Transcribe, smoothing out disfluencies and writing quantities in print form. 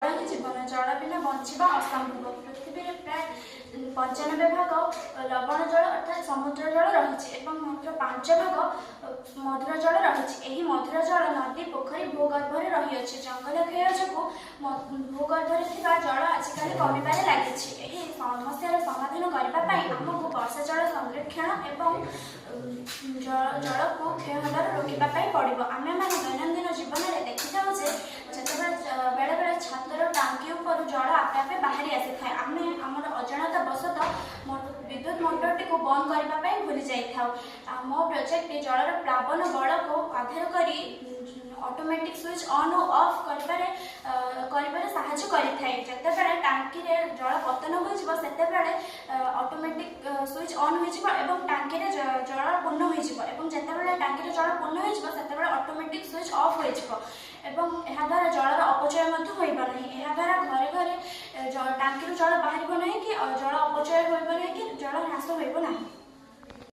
ही जीवन जल बिना बंचा असंभव। पृथ्वी में प्राय 95 भाग लवण जल अर्थात समुद्र जल रही मात्र 5 भाग मधुर जल रही। मधुर जल नदी पोखरी भूगर्भ में रही। जंगल क्षय जो भूगर्भ में जल आजिकल कमिबार लगी। समस्या समाधान करने आमको वर्षा जल संरक्षण एवं जल को क्षय होबार रोकवाई पड़ो। आम मैंने दैनंदिन जीवन में देखी जाऊे बेले बेले छातर टांकी उपर जल आपे आपे बाहरी आसी था। आम आम अजाणता बसत विद्युत मोटर को बंद करने भूली जाऊ। मो प्रोजेक्ट जलर प्लावन बल को आधार कर ऑटोमेटिक स्विच ऑन और ऑफ कर साहाय्य करें। जितेबाला टांकी जल पतन होते ऑटोमेटिक स्विच ऑन हो टांकी जल पूर्ण होतेबेला टांकी जल पूर्ण होते ऑटोमेटिक स्विच ऑफ हो द्वारा जलर अपचय होना। द्वारा घरे घरे टांकी जल बाहर ना कि जल अपचय हो कि जल ह्रास हो।